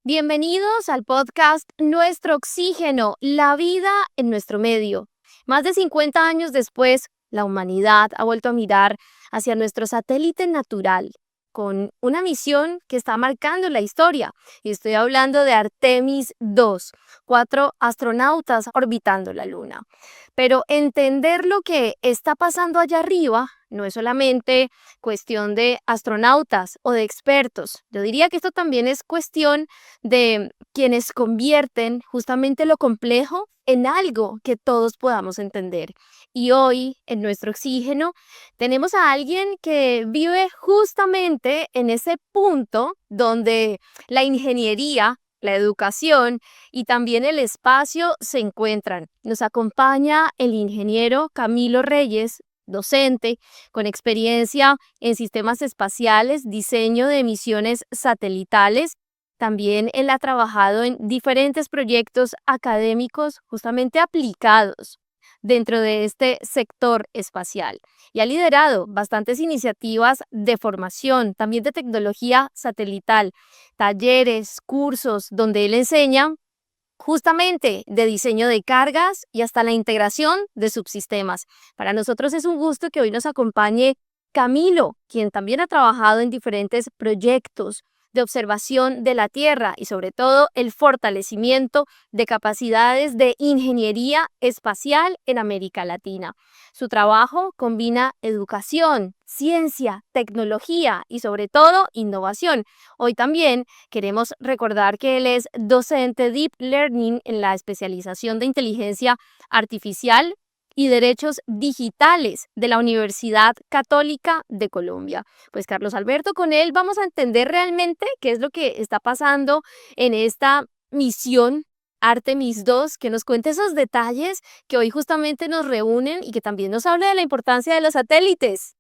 Bienvenidos al podcast Nuestro Oxígeno, la vida en nuestro medio. Más de 50 años después, la humanidad ha vuelto a mirar hacia nuestro satélite natural con una misión que está marcando la historia. Y estoy hablando de Artemis 2, 4 astronautas orbitando la Luna. Pero entender lo que está pasando allá arriba no es solamente cuestión de astronautas o de expertos. Yo diría que esto también es cuestión de quienes convierten justamente lo complejo en algo que todos podamos entender. Y hoy, en Nuestro Oxígeno, tenemos a alguien que vive justamente en ese punto donde la ingeniería, la educación y también el espacio se encuentran. Nos acompaña el ingeniero Camilo Reyes, docente con experiencia en sistemas espaciales, diseño de misiones satelitales. También él ha trabajado en diferentes proyectos académicos justamente aplicados dentro de este sector espacial y ha liderado bastantes iniciativas de formación, también de tecnología satelital, talleres, cursos, donde él enseña justamente de diseño de cargas y hasta la integración de subsistemas. Para nosotros es un gusto que hoy nos acompañe Camilo, quien también ha trabajado en diferentes proyectos de observación de la Tierra y sobre todo el fortalecimiento de capacidades de ingeniería espacial en América Latina. Su trabajo combina educación, ciencia, tecnología y sobre todo innovación. Hoy también queremos recordar que él es docente Deep Learning en la especialización de inteligencia artificial y derechos digitales de la Universidad Católica de Colombia. Pues Carlos Alberto, con él vamos a entender realmente qué es lo que está pasando en esta misión Artemis 2, que nos cuente esos detalles que hoy justamente nos reúnen y que también nos hable de la importancia de los satélites.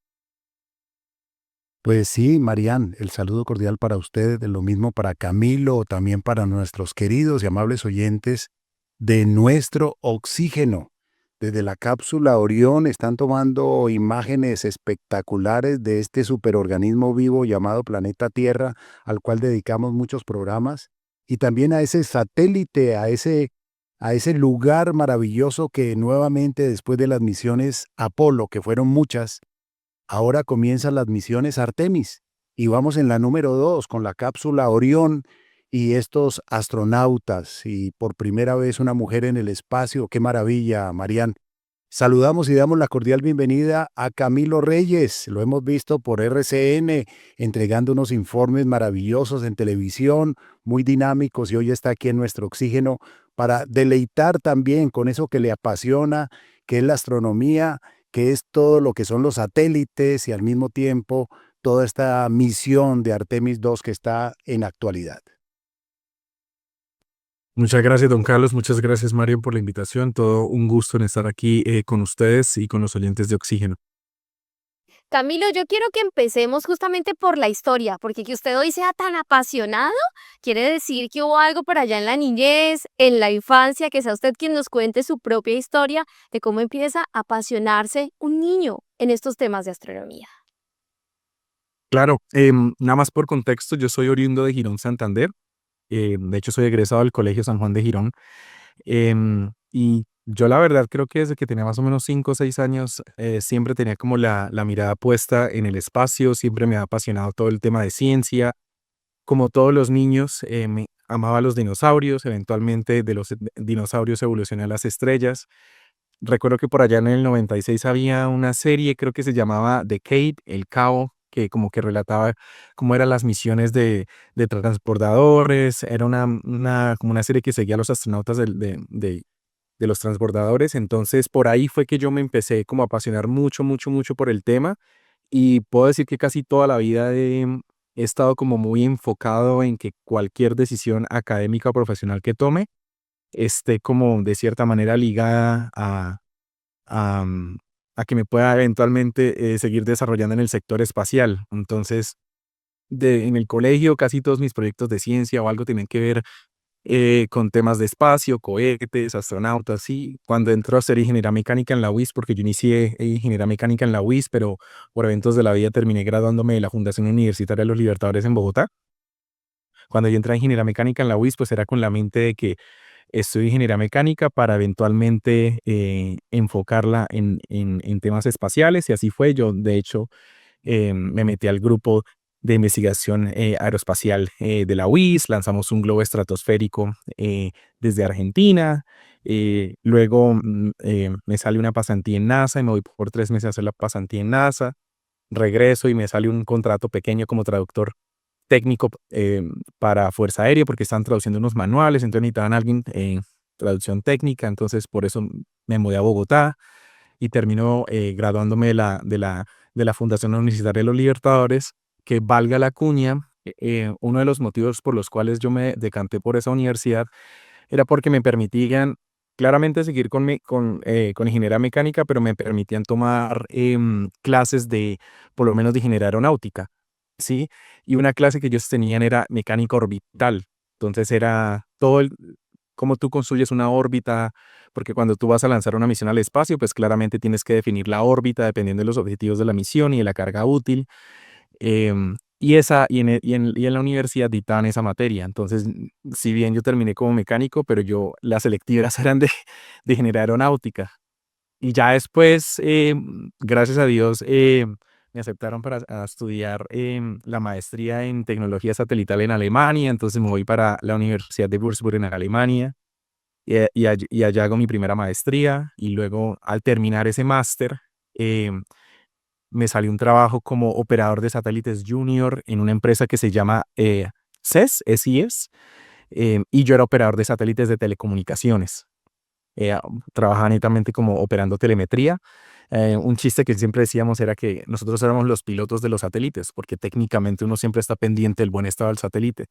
Pues sí, Marian, el saludo cordial para ustedes, de lo mismo para Camilo, también para nuestros queridos y amables oyentes de Nuestro Oxígeno. Desde la cápsula Orión están tomando imágenes espectaculares de este superorganismo vivo llamado planeta Tierra, al cual dedicamos muchos programas, y también a ese satélite, a ese lugar maravilloso que nuevamente después de las misiones Apolo, que fueron muchas, ahora comienzan las misiones Artemis y vamos en la número 2 con la cápsula Orión y estos astronautas y por primera vez una mujer en el espacio. ¡Qué maravilla, Marian! Saludamos y damos la cordial bienvenida a Camilo Reyes. Lo hemos visto por RCN entregando unos informes maravillosos en televisión, muy dinámicos, y hoy está aquí en Nuestro Oxígeno para deleitar también con eso que le apasiona, que es la astronomía, que es todo lo que son los satélites y al mismo tiempo toda esta misión de Artemis 2 que está en actualidad. Muchas gracias, don Carlos. Muchas gracias, Mario, por la invitación. Todo un gusto en estar aquí con ustedes y con los oyentes de Oxígeno. Camilo, yo quiero que empecemos justamente por la historia, porque que usted hoy sea tan apasionado, quiere decir que hubo algo por allá en la niñez, en la infancia, que sea usted quien nos cuente su propia historia de cómo empieza a apasionarse un niño en estos temas de astronomía. Claro, nada más por contexto, yo soy oriundo de Girón, Santander. De hecho, soy egresado del Colegio San Juan de Girón. Y yo la verdad creo que desde que tenía más o menos 5 o 6 años, siempre tenía como la mirada puesta en el espacio, siempre me ha apasionado todo el tema de ciencia. Como todos los niños, me amaba los dinosaurios, eventualmente de los dinosaurios evolucioné a las estrellas. Recuerdo que por allá en el 96 había una serie, creo que se llamaba The Cade, El Cabo, que como que relataba cómo eran las misiones de transbordadores. Era como una serie que seguía a los astronautas de los transbordadores. Entonces, por ahí fue que yo me empecé como a apasionar mucho, mucho, mucho por el tema. Y puedo decir que casi toda la vida he estado como muy enfocado en que cualquier decisión académica o profesional que tome esté como de cierta manera ligada a, mm, a que me pueda eventualmente seguir desarrollando en el sector espacial. Entonces, en el colegio casi todos mis proyectos de ciencia o algo tienen que ver con temas de espacio, cohetes, astronautas, y cuando entró a hacer ingeniería mecánica en la UIS, porque yo inicié ingeniería mecánica en la UIS, pero por eventos de la vida terminé graduándome de la Fundación Universitaria de los Libertadores en Bogotá. Cuando yo entré a ingeniería mecánica en la UIS, pues era con la mente de que estudio ingeniería mecánica para eventualmente enfocarla en temas espaciales y así fue. Yo, de hecho, me metí al grupo de investigación aeroespacial de la UIS, lanzamos un globo estratosférico desde Argentina, luego me sale una pasantía en NASA y me voy por 3 meses a hacer la pasantía en NASA, regreso y me sale un contrato pequeño como traductor técnico para Fuerza Aérea porque estaban traduciendo unos manuales, entonces necesitaban a alguien en traducción técnica, entonces por eso me mudé a Bogotá y termino graduándome de la Fundación Universitaria de los Libertadores, que valga la cuña, uno de los motivos por los cuales yo me decanté por esa universidad era porque me permitían claramente seguir con ingeniería mecánica, pero me permitían tomar clases de, por lo menos de ingeniería aeronáutica, ¿sí? Y una clase que ellos tenían era mecánica orbital. Entonces era cómo tú construyes una órbita, porque cuando tú vas a lanzar una misión al espacio, pues claramente tienes que definir la órbita dependiendo de los objetivos de la misión y de la carga útil. Y en la universidad dictaban esa materia. Entonces, si bien yo terminé como mecánico, pero las selectivas eran de ingeniería aeronáutica. Y ya después, gracias a Dios, me aceptaron para estudiar la maestría en tecnología satelital en Alemania. Entonces me voy para la Universidad de Würzburg en Alemania y allá hago mi primera maestría. Y luego, al terminar ese máster, me salió un trabajo como operador de satélites junior en una empresa que se llama SES, SIS, y yo era operador de satélites de telecomunicaciones. Trabajaba netamente como operando telemetría. Un chiste que siempre decíamos era que nosotros éramos los pilotos de los satélites, porque técnicamente uno siempre está pendiente del buen estado del satélite.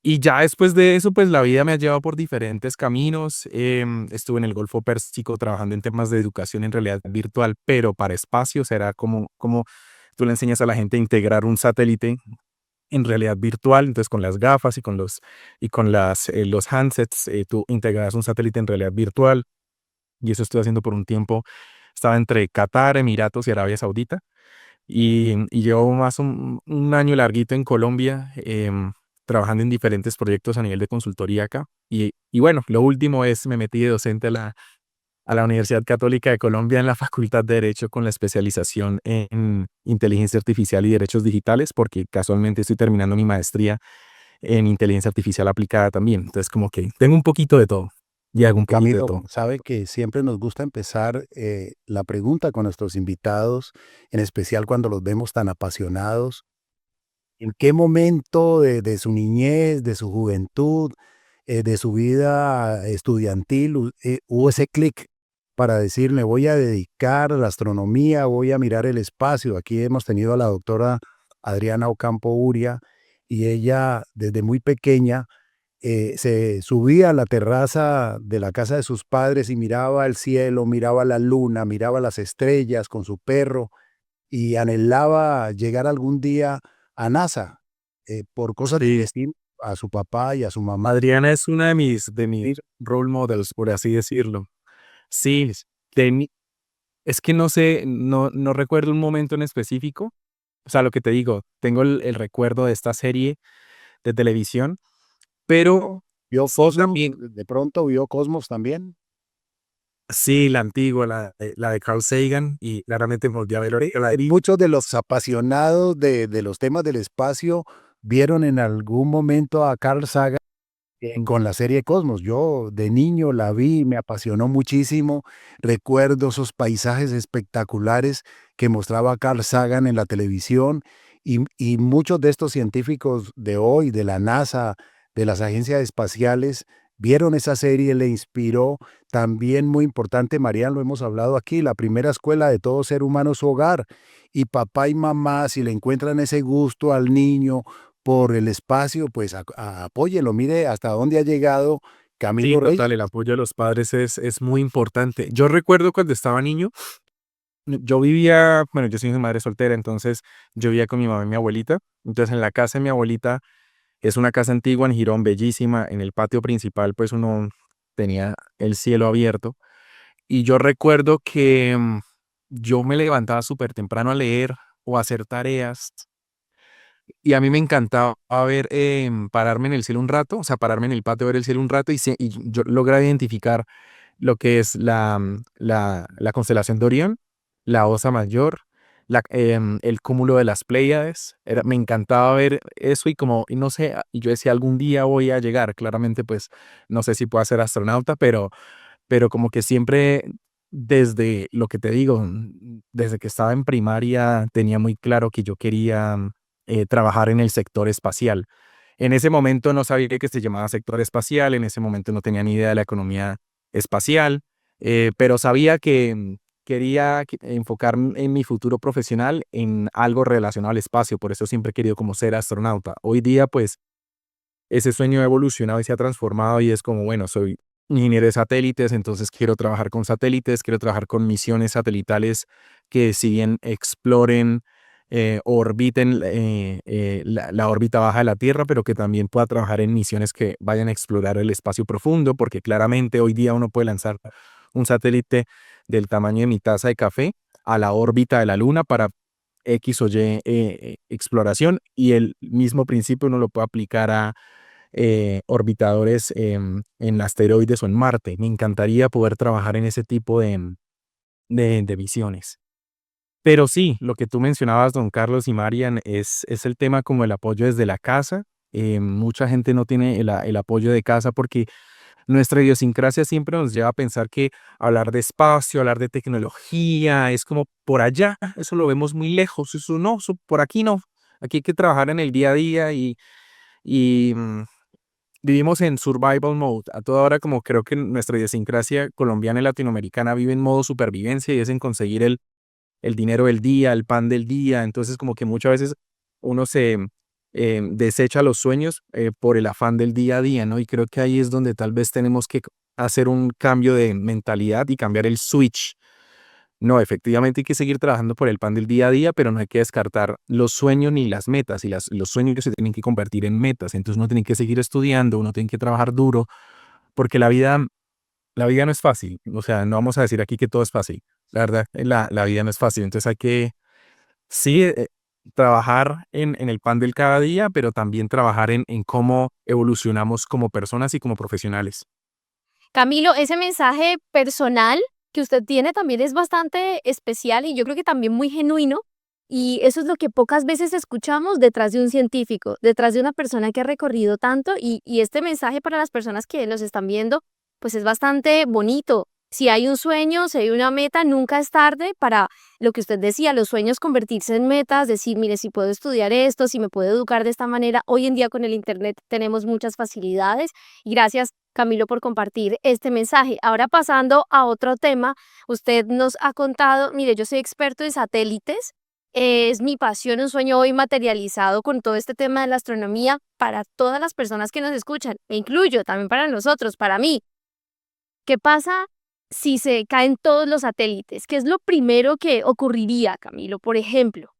Y ya después de eso, pues la vida me ha llevado por diferentes caminos. Estuve en el Golfo Pérsico trabajando en temas de educación en realidad virtual, pero para espacio. Será como tú le enseñas a la gente a integrar un satélite en realidad virtual. Entonces, con las gafas y con los handsets, tú integras un satélite en realidad virtual. Y eso estoy haciendo por un tiempo. Estaba entre Qatar, Emiratos y Arabia Saudita. Y llevo más un año larguito en Colombia, trabajando en diferentes proyectos a nivel de consultoría acá. Y bueno, lo último es, me metí de docente a la Universidad Católica de Colombia en la Facultad de Derecho con la especialización en inteligencia artificial y derechos digitales, porque casualmente estoy terminando mi maestría en inteligencia artificial aplicada también. Entonces, como que tengo un poquito de todo y hago un poquito de Camilo, todo. sabe que siempre nos gusta empezar la pregunta con nuestros invitados, en especial cuando los vemos tan apasionados. ¿En qué momento de su niñez, de su juventud, de su vida estudiantil hubo ese clic para decir, me voy a dedicar a la astronomía, voy a mirar el espacio? Aquí hemos tenido a la doctora Adriana Ocampo Uria y ella desde muy pequeña se subía a la terraza de la casa de sus padres y miraba el cielo, miraba la luna, miraba las estrellas con su perro y anhelaba llegar algún día a NASA, por cosas del Sí, destino, a su papá y a su mamá. Adriana es una de mis role models, por así decirlo. Sí, de mi- es que no sé, no recuerdo un momento en específico. O sea, lo que te digo, tengo el recuerdo de esta serie de televisión, pero ¿Vio sí Cosmos? también, ¿De pronto vio Cosmos también? sí, la antigua, la de Carl Sagan, y claramente me volví a ver Muchos de los apasionados de los temas del espacio vieron en algún momento a Carl Sagan con la serie Cosmos. Yo de niño la vi, me apasionó muchísimo. Recuerdo esos paisajes espectaculares que mostraba Carl Sagan en la televisión y muchos de estos científicos de hoy, de la NASA, de las agencias espaciales, vieron esa serie, le inspiró. También muy importante, Marian, lo hemos hablado aquí, la primera escuela de todo ser humano es su hogar. Y papá y mamá, si le encuentran ese gusto al niño por el espacio, pues apóyelo, mire hasta dónde ha llegado Sí, Camilo total, Reyes. el apoyo de los padres es muy importante. Yo recuerdo cuando estaba niño, bueno, yo soy una madre soltera, entonces yo vivía con mi mamá y mi abuelita. Entonces, en la casa de mi abuelita, es una casa antigua en Girón, bellísima. En el patio principal, pues uno tenía el cielo abierto. Y yo recuerdo que yo me levantaba súper temprano a leer o a hacer tareas Y a mí me encantaba ver, pararme en el cielo un rato, o sea, pararme en el patio, ver el cielo un rato y yo lograba identificar lo que es la constelación de Orión, la Osa Mayor, el cúmulo de las Pléyades. Me encantaba ver eso y no sé, y yo decía, algún día voy a llegar. Claramente, pues no sé si puedo ser astronauta, pero como que siempre, desde lo que te digo, desde que estaba en primaria, tenía muy claro que yo quería trabajar en el sector espacial. En ese momento no sabía que se llamaba sector espacial, en ese momento no tenía ni idea de la economía espacial, pero sabía que quería enfocarme en mi futuro profesional en algo relacionado al espacio, por eso siempre he querido como ser astronauta. Hoy día, pues, ese sueño ha evolucionado y se ha transformado y es como, bueno, soy ingeniero de satélites, entonces quiero trabajar con satélites, quiero trabajar con misiones satelitales que si bien exploren, orbiten la órbita baja de la Tierra, pero que también pueda trabajar en misiones que vayan a explorar el espacio profundo, porque claramente hoy día uno puede lanzar un satélite del tamaño de mi taza de café a la órbita de la Luna para X o Y exploración, y el mismo principio uno lo puede aplicar a orbitadores en asteroides o en Marte. Me encantaría poder trabajar en ese tipo de visiones. Pero sí, lo que tú mencionabas, don Carlos y Marian, es el tema como el apoyo desde la casa. Mucha gente no tiene el apoyo de casa porque nuestra idiosincrasia siempre nos lleva a pensar que hablar de espacio, hablar de tecnología, es como por allá, eso lo vemos muy lejos, eso no, eso por aquí no. Aquí hay que trabajar en el día a día y vivimos en survival mode. A toda hora, como creo que nuestra idiosincrasia colombiana y latinoamericana vive en modo supervivencia y es en conseguir el dinero del día, el pan del día. Entonces, como que muchas veces uno se desecha los sueños por el afán del día a día, ¿no? Y creo que ahí es donde tal vez tenemos que hacer un cambio de mentalidad y cambiar el switch. No, efectivamente hay que seguir trabajando por el pan del día a día, pero no hay que descartar los sueños ni las metas, y los sueños se tienen que convertir en metas. Entonces uno tiene que seguir estudiando, uno tiene que trabajar duro, porque la vida no es fácil. O sea, no vamos a decir aquí que todo es fácil. La verdad, la vida no es fácil. Entonces hay que, sí, trabajar en el pan del cada día, pero también trabajar en cómo evolucionamos como personas y como profesionales. Camilo, ese mensaje personal que usted tiene también es bastante especial y yo creo que también muy genuino. Y eso es lo que pocas veces escuchamos detrás de un científico, detrás de una persona que ha recorrido tanto. Y este mensaje para las personas que los están viendo, pues es bastante bonito. Si hay un sueño, si hay una meta, nunca es tarde para lo que usted decía, los sueños convertirse en metas, decir, mire, si puedo estudiar esto, si me puedo educar de esta manera. Hoy en día con el Internet tenemos muchas facilidades y gracias, Camilo, por compartir este mensaje. Ahora pasando a otro tema, usted nos ha contado, mire, yo soy experto en satélites, es mi pasión, un sueño hoy materializado con todo este tema de la astronomía para todas las personas que nos escuchan, me incluyo también para nosotros, para mí. ¿Qué pasa si se caen todos los satélites? ¿Qué es lo primero que ocurriría, Camilo, por ejemplo?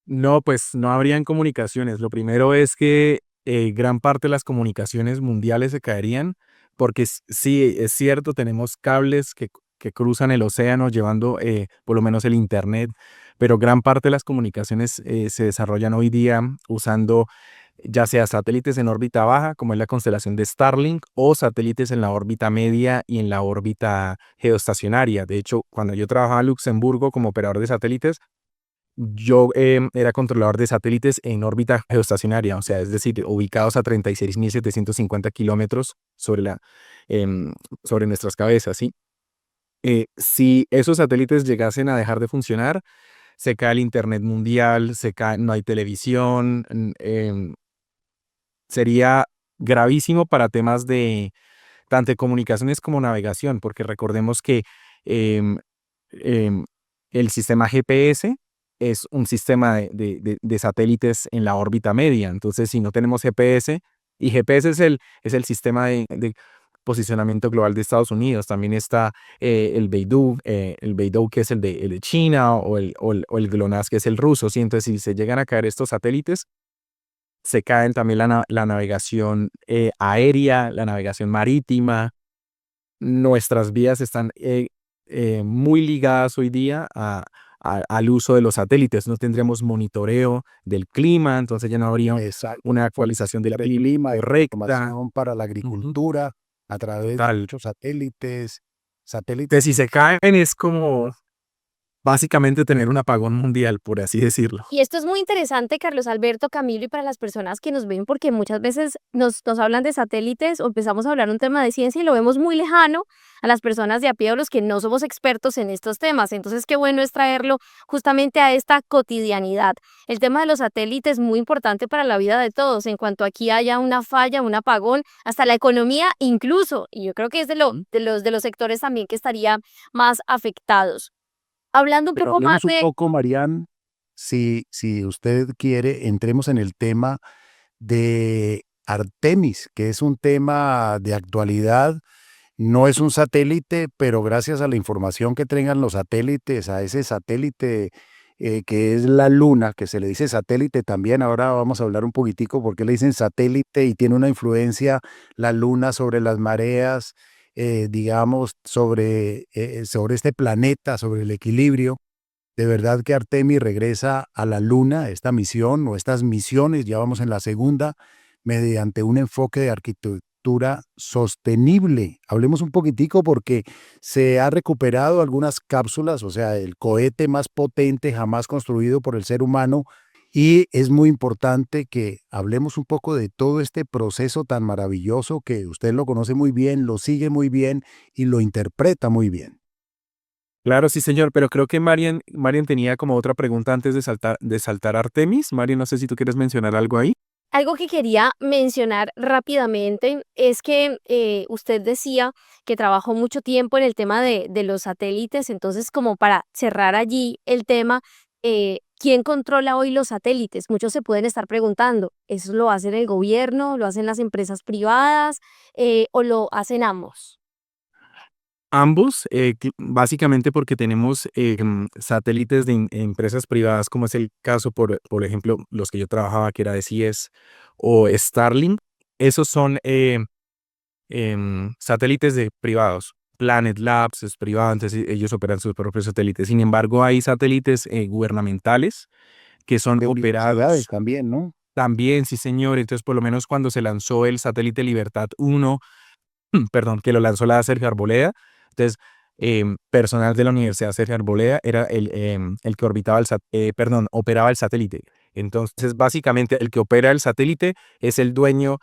No, pues no habrían comunicaciones. Lo primero es que gran parte de las comunicaciones mundiales se caerían, porque sí, es cierto, tenemos cables que cruzan el océano llevando por lo menos el Internet, pero gran parte de las comunicaciones se desarrollan hoy día usando ya sea satélites en órbita baja, como es la constelación de Starlink, o satélites en la órbita media y en la órbita geoestacionaria. De hecho, cuando yo trabajaba en Luxemburgo como operador de satélites, yo era controlador de satélites en órbita geoestacionaria, o sea, es decir, ubicados a 36.750 kilómetros em, sobre nuestras cabezas, ¿sí? Si esos satélites llegasen a dejar de funcionar, se cae el Internet mundial, no hay televisión, sería gravísimo para temas de tanto de comunicaciones como navegación, porque recordemos que em, em, el sistema GPS es un sistema de satélites en la órbita media. Entonces, si no tenemos GPS, y GPS es el sistema de posicionamiento global de Estados Unidos, también está el Beidou que es el de China, o el GLONASS que es el ruso, ¿sí? Entonces, si se llegan a caer estos satélites, se caen también la navegación aérea, la navegación marítima. Nuestras vías están muy ligadas hoy día a al uso de los satélites. No tendríamos monitoreo del clima, entonces ya no habría Exacto. una actualización del clima correcta. Información para la Ujú. agricultura a través de Tal. muchos satélites. Entonces, si se caen es como básicamente tener un apagón mundial, por así decirlo. Y esto es muy interesante, Carlos Alberto, Camilo, y para las personas que nos ven, porque muchas veces nos hablan de satélites o empezamos a hablar un tema de ciencia y lo vemos muy lejano a las personas de a pie o los que no somos expertos en estos temas. Entonces, qué bueno es traerlo justamente a esta cotidianidad. El tema de los satélites es muy importante para la vida de todos. En cuanto aquí haya una falla, un apagón, hasta la economía incluso, y yo creo que es de los sectores también que estaría más afectados. Hablando un Pero poco más hablemos un de poco, Marian, si usted quiere, entremos en el tema de Artemis, que es un tema de actualidad. No es un satélite, pero gracias a la información que tengan los satélites, a ese satélite que es la Luna, que se le dice satélite también, ahora vamos a hablar un poquitico por qué le dicen satélite y tiene una influencia la Luna sobre las mareas, digamos, sobre este planeta, sobre el equilibrio. De verdad que Artemis regresa a la Luna, esta misión o estas misiones, ya vamos en la segunda, mediante un enfoque de arquitectura sostenible. Hablemos un poquitico porque se ha recuperado algunas cápsulas, o sea, el cohete más potente jamás construido por el ser humano, y es muy importante que hablemos un poco de todo este proceso tan maravilloso que usted lo conoce muy bien, lo sigue muy bien y lo interpreta muy bien. Claro, sí, señor, pero creo que Marian tenía como otra pregunta antes de saltar Artemis. Marian, no sé si tú quieres mencionar algo ahí. algo que quería mencionar rápidamente es que usted decía que trabajó mucho tiempo en el tema de los satélites, entonces como para cerrar allí el tema, ¿quién controla hoy los satélites? Muchos se pueden estar preguntando, ¿eso lo hacen el gobierno, lo hacen las empresas privadas o lo hacen ambos? Ambos, básicamente porque tenemos satélites de empresas privadas, como es el caso, por ejemplo, los que yo trabajaba, que era de CIES o Starlink. Esos son satélites de privados. Planet Labs es privado, entonces ellos operan sus propios satélites. Sin embargo, hay satélites gubernamentales que son De universidades operados también, ¿no? también, sí, señor. Entonces, por lo menos cuando se lanzó el satélite Libertad 1, perdón, que lo lanzó la Sergio Arboleda. Entonces, personal de la Universidad Sergio Arboleda era el que operaba el satélite. Entonces, básicamente, el que opera el satélite es el dueño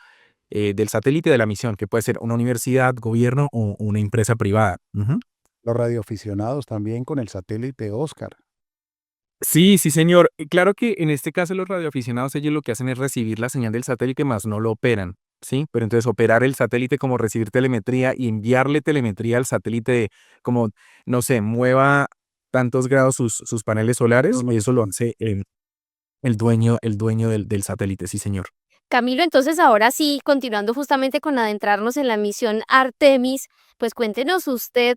del satélite de la misión, que puede ser una universidad, gobierno o una empresa privada. Ujú. Los radioaficionados también con el satélite Oscar. Sí, sí, señor. Y claro que en este caso los radioaficionados, ellos lo que hacen es recibir la señal del satélite, más no lo operan, ¿sí? Pero entonces operar el satélite como recibir telemetría y enviarle telemetría al satélite como, no sé, mueva tantos grados sus paneles solares, y eso lo hace el dueño del satélite, sí, señor. Camilo, entonces ahora sí, continuando justamente con adentrarnos en la misión Artemis, pues cuéntenos usted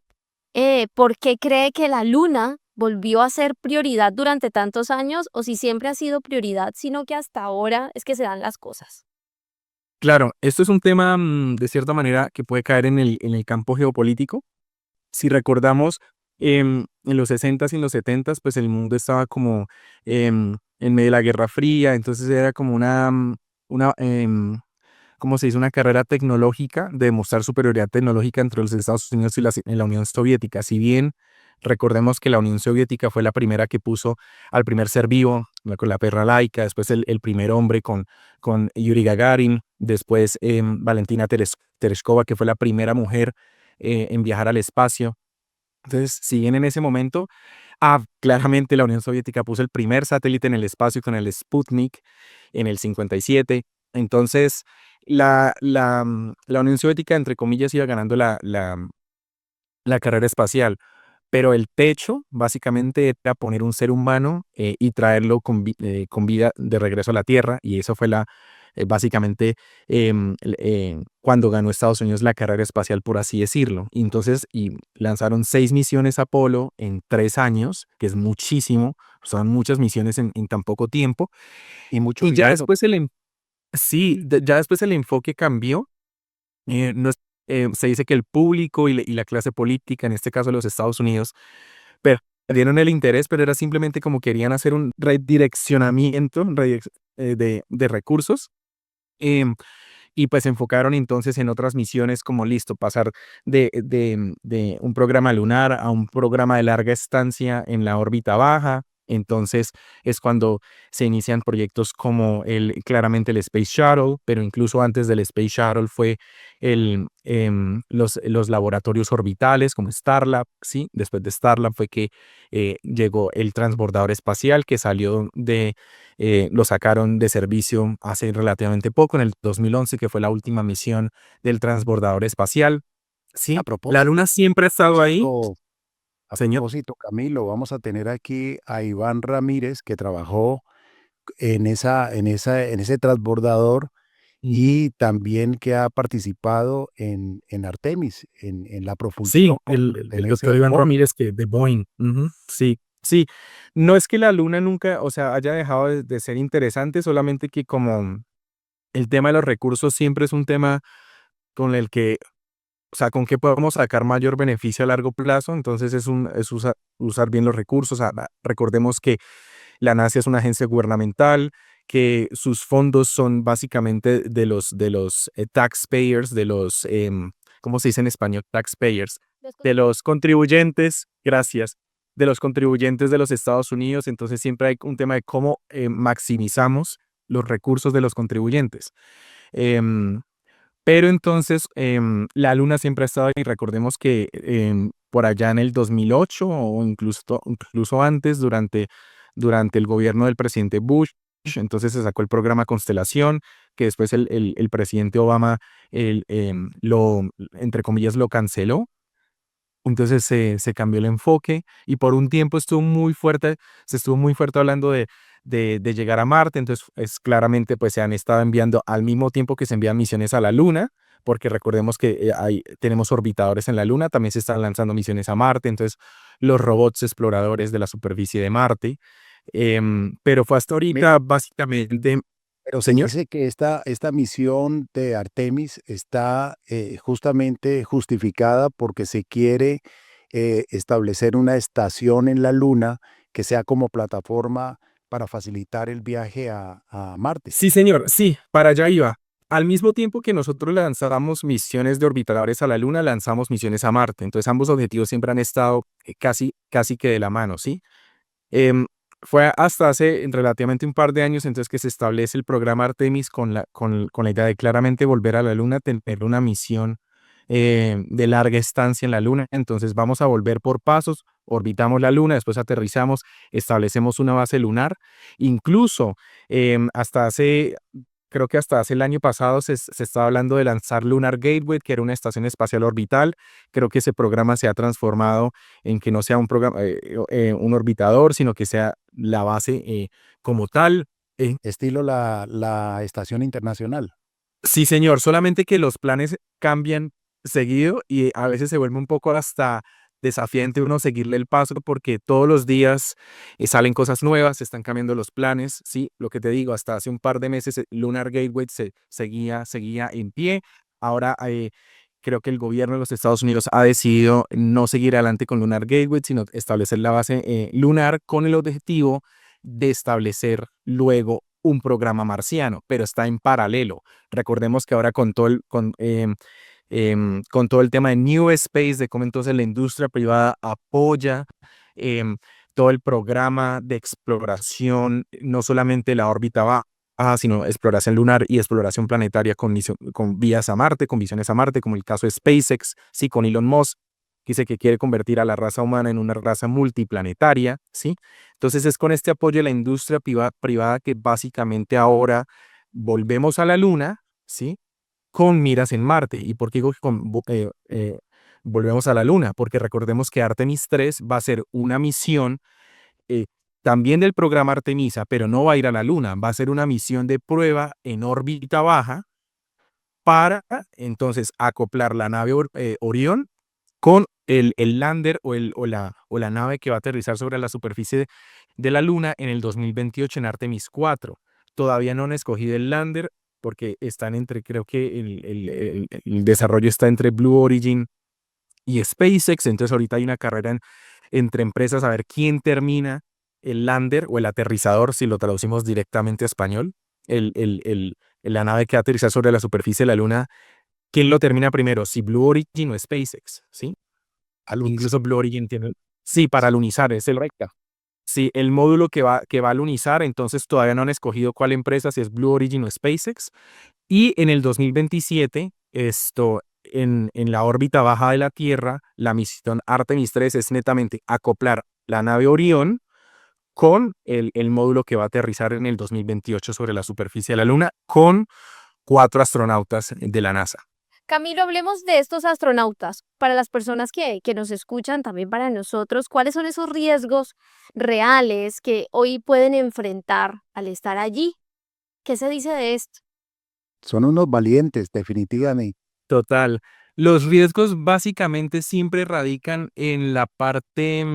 por qué cree que la Luna volvió a ser prioridad durante tantos años o si siempre ha sido prioridad, sino que hasta ahora es que se dan las cosas. Claro, esto es un tema de cierta manera que puede caer en el campo geopolítico. Si recordamos, en los 60s y en los 70s, pues el mundo estaba como en medio de la Guerra Fría, entonces era como una ¿cómo se dice? Una carrera tecnológica de demostrar superioridad tecnológica entre los Estados Unidos y la Unión Soviética. Si bien recordemos que la Unión Soviética fue la primera que puso al primer ser vivo, con la perra laica, después el primer hombre con Yuri Gagarin, después Valentina Tereshkova, que fue la primera mujer en viajar al espacio. Entonces, si bien en ese momento, claramente la Unión Soviética puso el primer satélite en el espacio con el Sputnik en el 57. Entonces, la Unión Soviética, entre comillas, iba ganando la carrera espacial, pero el techo básicamente era poner un ser humano y traerlo con vida de regreso a la Tierra, y eso fue básicamente cuando ganó Estados Unidos la carrera espacial, por así decirlo. Y lanzaron 6 misiones Apolo en 3 años, que es muchísimo, son muchas misiones en tan poco tiempo. Y mucho Y ya dinero. después sí, ya después el enfoque cambió. No se dice que el público y la clase política, en este caso los Estados Unidos, dieron el interés, pero era simplemente como querían hacer un redireccionamiento de recursos. em, y pues se enfocaron entonces en otras misiones como listo, pasar de un programa lunar a un programa de larga estancia en la órbita baja. Entonces es cuando se inician proyectos como claramente el Space Shuttle, pero incluso antes del Space Shuttle fue los laboratorios orbitales como Starlab, ¿sí? Después de Starlab fue que llegó el transbordador espacial que lo sacaron de servicio hace relativamente poco, en el 2011, que fue la última misión del transbordador espacial. A Sí, la propósito, Luna siempre ha estado ahí, a señor. propósito, Camilo, vamos a tener aquí a Iván Ramírez, que trabajó en ese transbordador Mm. y también que ha participado en Artemis, en la Sí, propulsión el en ese doctor Iván motor. Ramírez que de Boeing. Ujú, sí, sí. No es que la Luna nunca, o sea, haya dejado de ser interesante, solamente que como el tema de los recursos siempre es un tema con el que, o sea, con que podemos sacar mayor beneficio a largo plazo, entonces usar bien los recursos. Recordemos que la NASA es una agencia gubernamental, que sus fondos son básicamente de los taxpayers, ¿cómo se dice en español? Taxpayers, Los de contribuyentes. los contribuyentes, gracias, de los contribuyentes de los Estados Unidos. Entonces siempre hay un tema de cómo maximizamos los recursos de los contribuyentes. Em, pero entonces la Luna siempre ha estado ahí. Recordemos que por allá en el 2008 o incluso antes, durante el gobierno del presidente Bush, entonces se sacó el programa Constelación, que después el presidente Obama, entre comillas, lo canceló. Entonces se cambió el enfoque y por un tiempo se estuvo muy fuerte hablando de llegar a Marte. Entonces claramente pues se han estado enviando al mismo tiempo que se envían misiones a la Luna, porque recordemos que tenemos orbitadores en la Luna, también se están lanzando misiones a Marte. Entonces los robots exploradores de la superficie de Marte. Pero fue hasta ahorita básicamente, Pero se señor. dice que esta misión de Artemis está justamente justificada porque se quiere establecer una estación en la Luna que sea como plataforma para facilitar el viaje a Marte. Sí, señor, sí, para allá iba. Al mismo tiempo que nosotros lanzábamos misiones de orbitadores a la Luna, lanzamos misiones a Marte. Entonces, ambos objetivos siempre han estado casi que de la mano, ¿sí? Em, Fue hasta hace relativamente un par de años entonces que se establece el programa Artemis con la idea de claramente volver a la Luna, tener una misión de larga estancia en la Luna. Entonces vamos a volver por pasos, orbitamos la Luna, después aterrizamos, establecemos una base lunar. Incluso em, hasta hace creo que hasta hace el año pasado se estaba hablando de lanzar Lunar Gateway, que era una estación espacial orbital. Creo que ese programa se ha transformado en que no sea un programa, un orbitador, sino que sea la base como tal. Eh, Estilo la Estación Internacional. sí, señor, solamente que los planes cambian seguido y a veces se vuelve un poco hasta desafiante uno seguirle el paso porque todos los días salen cosas nuevas, se están cambiando los planes, sí, lo que te digo, hasta hace un par de meses Lunar Gateway seguía en pie. Ahora creo que el gobierno de los Estados Unidos ha decidido no seguir adelante con Lunar Gateway, sino establecer la base lunar con el objetivo de establecer luego un programa marciano, pero está en paralelo. Recordemos que ahora con todo el tema de New Space, de cómo entonces la industria privada apoya em, todo el programa de exploración, no solamente la órbita baja, sino exploración lunar y exploración planetaria con vías a Marte, con misiones a Marte, como el caso de SpaceX, sí, con Elon Musk, que dice que quiere convertir a la raza humana en una raza multiplanetaria, ¿sí? Entonces es con este apoyo de la industria privada que básicamente ahora volvemos a la Luna, ¿sí? Con miras en Marte. ¿Y por qué digo que volvemos a la Luna? Porque recordemos que Artemis 3 va a ser una misión eh, también del programa Artemisa, pero no va a ir a la Luna, va a ser una misión de prueba en órbita baja para entonces acoplar la nave Orión con el lander o la nave que va a aterrizar sobre la superficie de la Luna en el 2028 en Artemis 4. Todavía no han escogido el lander porque están creo que el desarrollo está entre Blue Origin y SpaceX. Entonces ahorita hay una carrera entre empresas a ver quién termina el lander o el aterrizador, si lo traducimos directamente a español, la nave que aterriza sobre la superficie de la Luna, ¿quién lo termina primero? Si Blue Origin o SpaceX, ¿sí? Incluso Blue Origin tiene... Sí, para alunizar, es el recta. Sí, el módulo que va a alunizar, entonces todavía no han escogido cuál empresa, si es Blue Origin o SpaceX. Y en el 2027, en la órbita baja de la Tierra, la misión Artemis 3 es netamente acoplar la nave Orión con el módulo que va a aterrizar en el 2028 sobre la superficie de la Luna, con 4 astronautas de la NASA. Camilo, hablemos de estos astronautas. Para las personas que nos escuchan, también para nosotros, ¿cuáles son esos riesgos reales que hoy pueden enfrentar al estar allí? ¿Qué se dice de esto? Son unos valientes, definitivamente. Total. Los riesgos básicamente siempre radican en la parte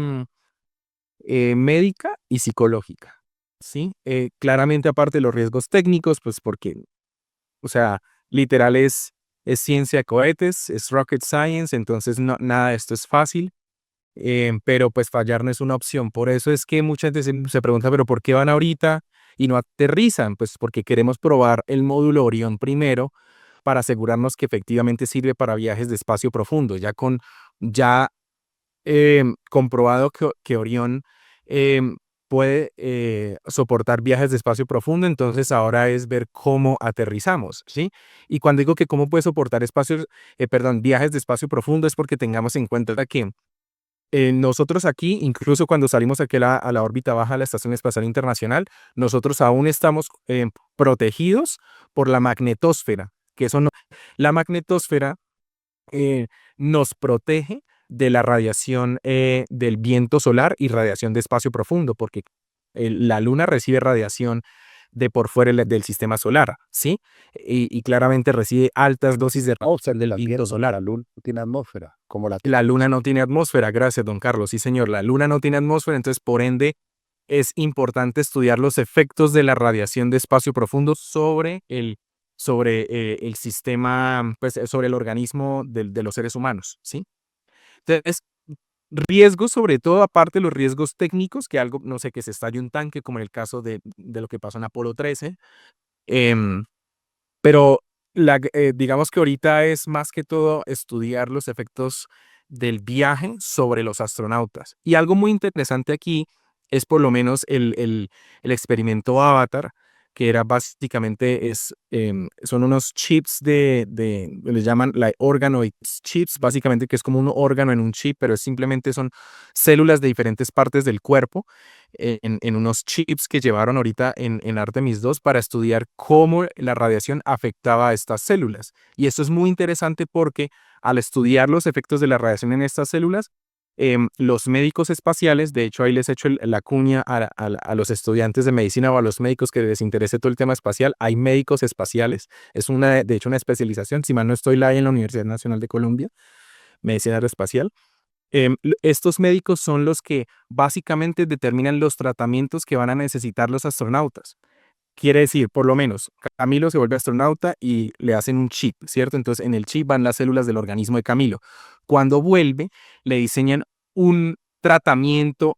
médica y psicológica, ¿sí? Claramente aparte de los riesgos técnicos, pues porque, o sea, literal es ciencia de cohetes, es rocket science, entonces nada de esto es fácil, pero pues fallar no es una opción. Por eso es que muchas veces se pregunta, pero ¿por qué van ahorita y no aterrizan? Pues porque queremos probar el módulo Orión primero para asegurarnos que efectivamente sirve para viajes de espacio profundo, ya comprobado que Orión puede soportar viajes de espacio profundo, entonces ahora es ver cómo aterrizamos, ¿sí? Y cuando digo que cómo puede soportar viajes de espacio profundo es porque tengamos en cuenta que nosotros aquí, incluso cuando salimos aquí a la órbita baja de la Estación Espacial Internacional, nosotros aún estamos protegidos por la magnetosfera, que eso no, la magnetosfera nos protege de la radiación del viento solar y radiación de espacio profundo, porque la Luna recibe radiación de por fuera del sistema solar, ¿sí? Y claramente recibe altas dosis de radiación del viento solar. La Luna no tiene atmósfera, como la La Luna no tiene atmósfera, gracias, don Carlos. Sí, señor, la Luna no tiene atmósfera, entonces, por ende, es importante estudiar los efectos de la radiación de espacio profundo sobre el sistema, pues, sobre el organismo de los seres humanos, ¿sí? Entonces, riesgos, sobre todo, aparte de los riesgos técnicos, que algo, no sé, que se estalle un tanque, como en el caso de lo que pasó en Apolo 13, em, pero digamos que ahorita es más que todo estudiar los efectos del viaje sobre los astronautas. Y algo muy interesante aquí es por lo menos el experimento Avatar, que era básicamente, son unos chips les llaman organoid chips, básicamente que es como un órgano en un chip, pero simplemente son células de diferentes partes del cuerpo en unos chips que llevaron ahorita en Artemis 2 para estudiar cómo la radiación afectaba a estas células. Y esto es muy interesante porque al estudiar los efectos de la radiación en estas células, los médicos espaciales, de hecho ahí les echo la cuña a los estudiantes de medicina o a los médicos que les interese todo el tema espacial, hay médicos espaciales, es de hecho una especialización, si mal no estoy, la hay en la Universidad Nacional de Colombia, medicina aeroespacial. Estos médicos son los que básicamente determinan los tratamientos que van a necesitar los astronautas. Quiere decir, por lo menos, Camilo se vuelve astronauta y le hacen un chip, ¿cierto? Entonces, en el chip van las células del organismo de Camilo. Cuando vuelve, le diseñan un tratamiento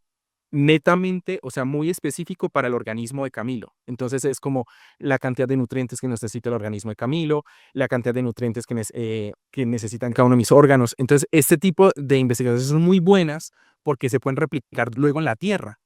netamente, o sea, muy específico para el organismo de Camilo. Entonces, es como la cantidad de nutrientes que necesita el organismo de Camilo, la cantidad de nutrientes que necesitan cada uno de mis órganos. Entonces, este tipo de investigaciones son muy buenas porque se pueden replicar luego en la Tierra.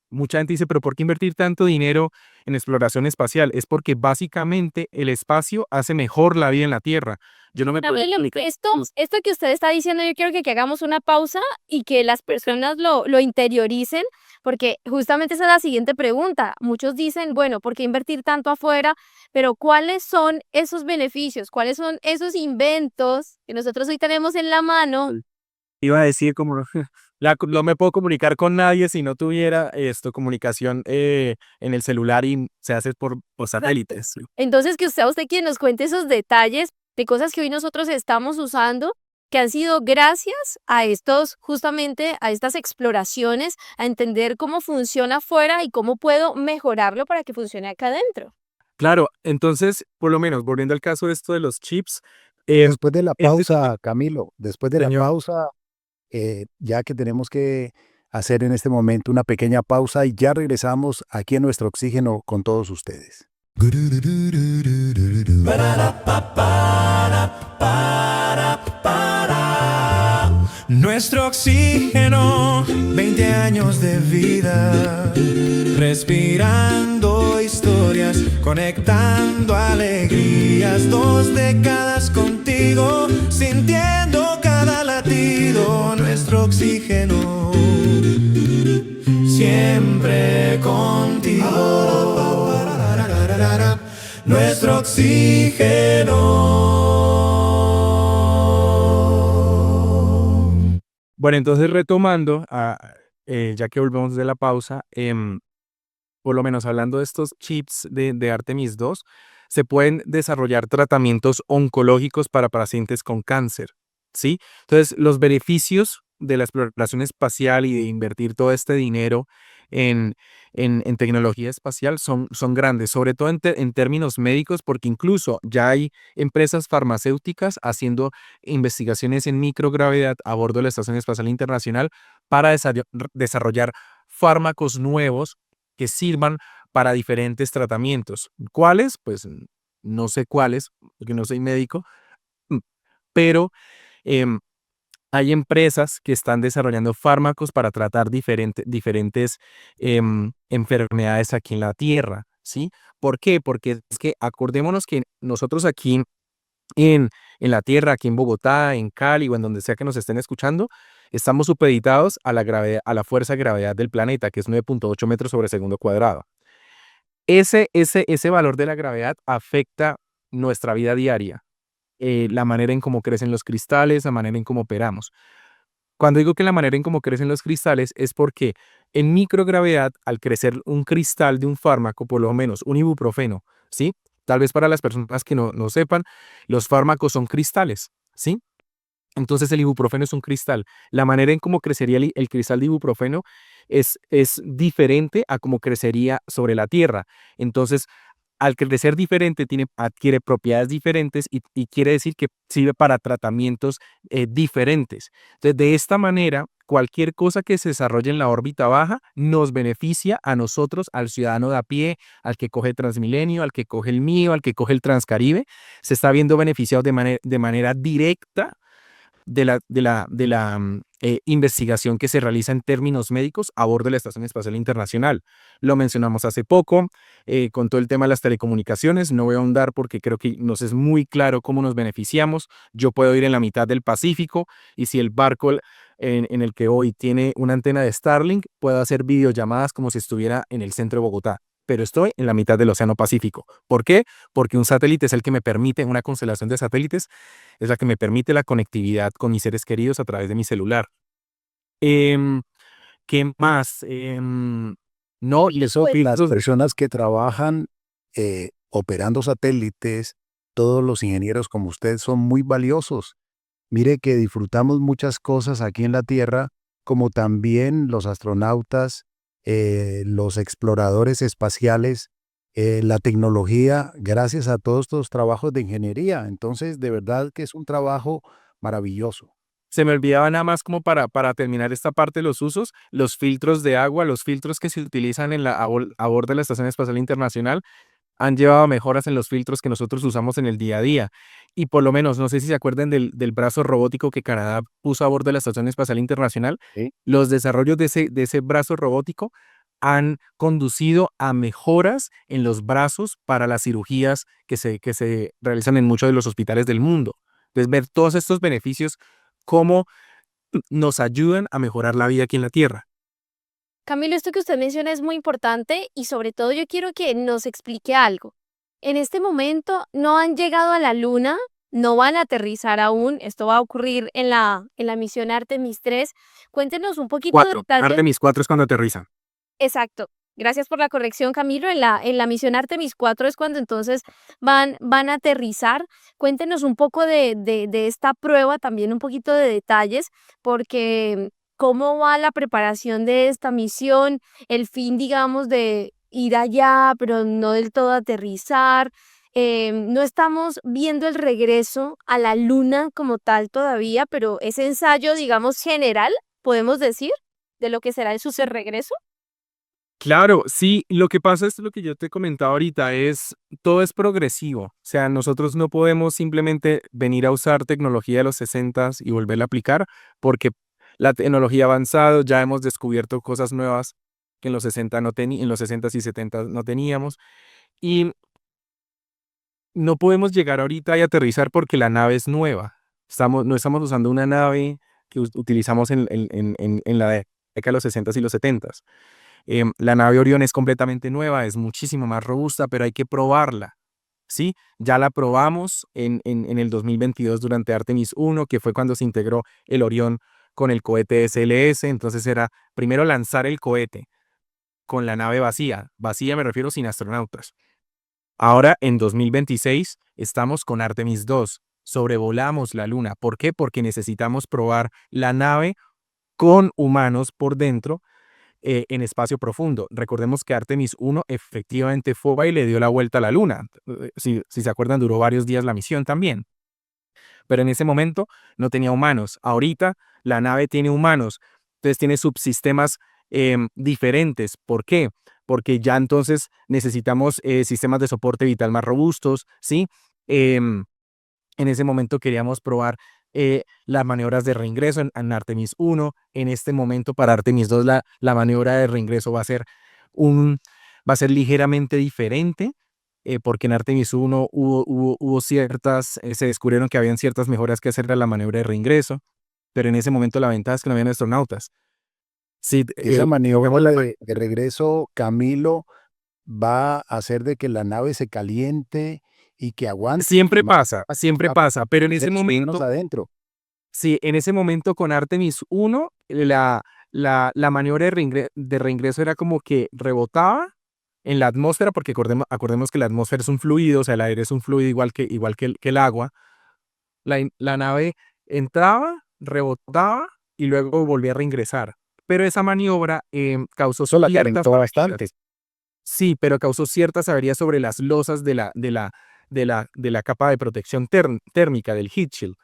Mucha gente dice, pero ¿por qué invertir tanto dinero en exploración espacial? Es porque básicamente el espacio hace mejor la vida en la Tierra. Yo no me puedo Abuelo, explicar. esto que usted está diciendo, yo quiero que hagamos una pausa y que las personas lo interioricen, porque justamente esa es la siguiente pregunta. Muchos dicen, bueno, ¿por qué invertir tanto afuera? Pero ¿cuáles son esos beneficios? ¿Cuáles son esos inventos que nosotros hoy tenemos en la mano? Iba a decir como no me puedo comunicar con nadie si no tuviera comunicación en el celular y se hace por satélites. Entonces, que sea usted quien nos cuente esos detalles de cosas que hoy nosotros estamos usando, que han sido gracias a justamente a estas exploraciones, a entender cómo funciona afuera y cómo puedo mejorarlo para que funcione acá adentro. Claro, entonces, por lo menos, volviendo al caso de esto de los chips, Después de la este pausa, Camilo, después de la señor, pausa, ya que tenemos que hacer en este momento una pequeña pausa y ya regresamos aquí en Nuestro Oxígeno con todos ustedes. Nuestro oxígeno, 20 años de vida, respirando historias, conectando alegrías, 2 décadas contigo, sintiendo cada latido. Nuestro oxígeno, siempre contigo. Nuestro oxígeno. Bueno, entonces retomando, ya que volvemos de la pausa, por lo menos hablando de estos chips de Artemis 2, se pueden desarrollar tratamientos oncológicos para pacientes con cáncer, ¿sí? Entonces, los beneficios de la exploración espacial y de invertir todo este dinero en tecnología espacial son grandes, sobre todo en términos médicos, porque incluso ya hay empresas farmacéuticas haciendo investigaciones en microgravedad a bordo de la Estación Espacial Internacional para desarrollar fármacos nuevos que sirvan para diferentes tratamientos. ¿Cuáles? Pues no sé cuáles, porque no soy médico, pero em, hay empresas que están desarrollando fármacos para tratar diferentes enfermedades aquí en la Tierra, ¿sí? ¿Por qué? Porque es que acordémonos que nosotros aquí en la Tierra, aquí en Bogotá, en Cali o en donde sea que nos estén escuchando, estamos supeditados a la gravedad, a la fuerza de gravedad del planeta, que es 9.8 metros sobre segundo cuadrado. Ese valor de la gravedad afecta nuestra vida diaria, la manera en cómo crecen los cristales, la manera en cómo operamos. Cuando digo que la manera en cómo crecen los cristales es porque en microgravedad, al crecer un cristal de un fármaco, por lo menos un ibuprofeno, ¿sí? Tal vez para las personas que no sepan, los fármacos son cristales, ¿sí? Entonces el ibuprofeno es un cristal. La manera en cómo crecería el cristal de ibuprofeno es diferente a cómo crecería sobre la Tierra. Entonces, al crecer diferente, adquiere propiedades diferentes y quiere decir que sirve para tratamientos diferentes. Entonces, de esta manera, cualquier cosa que se desarrolle en la órbita baja nos beneficia a nosotros, al ciudadano de a pie, al que coge Transmilenio, al que coge el mío, al que coge el Transcaribe. Se está viendo beneficiado de manera directa de la investigación que se realiza en términos médicos a bordo de la Estación Espacial Internacional. Lo mencionamos hace poco, con todo el tema de las telecomunicaciones. No voy a ahondar porque creo que nos es muy claro cómo nos beneficiamos. Yo puedo ir en la mitad del Pacífico y si el barco en el que voy tiene una antena de Starlink, puedo hacer videollamadas como si estuviera en el centro de Bogotá, pero estoy en la mitad del Océano Pacífico. ¿Por qué? Porque un satélite es el que me permite, una constelación de satélites, es la que me permite la conectividad con mis seres queridos a través de mi celular. Em, ¿Qué más? No, Y eso, las personas que trabajan operando satélites, todos los ingenieros como usted son muy valiosos. Mire que disfrutamos muchas cosas aquí en la Tierra, como también los astronautas, los exploradores espaciales, la tecnología, gracias a todos estos trabajos de ingeniería. Entonces, de verdad que es un trabajo maravilloso. se me olvidaba nada más como para terminar esta parte de los usos, los filtros de agua, los filtros que se utilizan a bordo de la Estación Espacial Internacional han llevado a mejoras en los filtros que nosotros usamos en el día a día. Y por lo menos, no sé si se acuerdan del brazo robótico que Canadá puso a bordo de la Estación Espacial Internacional. ¿Sí? Los desarrollos de ese brazo robótico han conducido a mejoras en los brazos para las cirugías que se realizan en muchos de los hospitales del mundo. Entonces, ver todos estos beneficios, cómo nos ayudan a mejorar la vida aquí en la Tierra. Camilo, esto que usted menciona es muy importante y sobre todo yo quiero que nos explique algo. En este momento no han llegado a la Luna, no van a aterrizar aún, esto va a ocurrir en la misión Artemis 3. Cuéntenos un poquito de 4. detalles. Artemis 4 es cuando aterrizan. Exacto. Gracias por la corrección, Camilo. En la misión Artemis 4 es cuando entonces van a aterrizar. Cuéntenos un poco de esta prueba, también un poquito de detalles, porque cómo va la preparación de esta misión, el fin, digamos, de ir allá, pero no del todo aterrizar. No estamos viendo el regreso a la Luna como tal todavía, pero ese ensayo, digamos, general, podemos decir. de lo que será en su regreso? Claro, sí, lo que pasa es lo que yo te comentaba ahorita, todo es progresivo. O sea, nosotros no podemos simplemente venir a usar tecnología de los 60 y volverla a aplicar, porque la tecnología ha avanzado, ya hemos descubierto cosas nuevas que en los 60 y 70 no teníamos. Y no podemos llegar ahorita y aterrizar porque la nave es nueva. No estamos usando una nave que utilizamos en la década de los 60 y los 70. La nave Orión es completamente nueva, es muchísimo más robusta, pero hay que probarla, ¿sí? Ya la probamos en el 2022 durante Artemis 1, que fue cuando se integró el Orión con el cohete SLS. Entonces era primero lanzar el cohete con la nave vacía. Vacía me refiero sin astronautas. Ahora en 2026 estamos con Artemis 2. Sobrevolamos la Luna. ¿Por qué? Porque necesitamos probar la nave con humanos por dentro en espacio profundo. Recordemos que Artemis 1 efectivamente fue y le dio la vuelta a la Luna. Si se acuerdan, duró varios días la misión también. Pero en ese momento no tenía humanos. Ahorita la nave tiene humanos. Entonces tiene subsistemas diferentes. ¿Por qué? Porque ya entonces necesitamos sistemas de soporte vital más robustos, ¿sí? Em, en ese momento queríamos probar las maniobras de reingreso en Artemis 1. En este momento para Artemis 2 la maniobra de reingreso va a ser ligeramente diferente, porque en Artemis 1 hubo se descubrieron que habían ciertas mejoras que hacer a la maniobra de reingreso, pero en ese momento la ventaja es que no habían astronautas. Sí, Esa maniobra de regreso, Camilo, va a hacer de que la nave se caliente y que aguante siempre pasa, pero en ese momento adentro. sí, en ese momento con Artemis 1, la maniobra de reingreso era como que rebotaba en la atmósfera, porque acordemos que la atmósfera es un fluido, o sea, el aire es un fluido igual que el agua. La nave entraba, rebotaba y luego volvía a reingresar. Pero esa maniobra causó ciertas averías. Sí, pero causó ciertas averías sobre las losas de la capa de protección térmica del heat shield.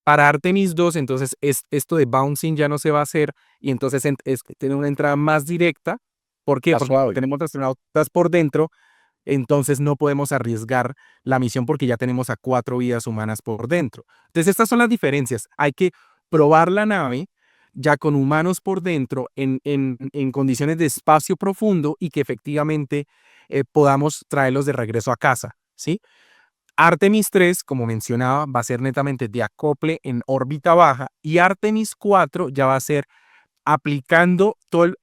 Para Artemis 2, entonces esto de bouncing ya no se va a hacer, y entonces tiene una entrada más directa. ¿Por qué? Porque tenemos astronautas por dentro, entonces no podemos arriesgar la misión porque ya tenemos a 4 vidas humanas por dentro. Entonces estas son las diferencias. Hay que probar la nave ya con humanos por dentro en condiciones de espacio profundo y que efectivamente podamos traerlos de regreso a casa, ¿sí? Artemis 3, como mencionaba, va a ser netamente de acople en órbita baja, y Artemis 4 ya va a ser aplicando todo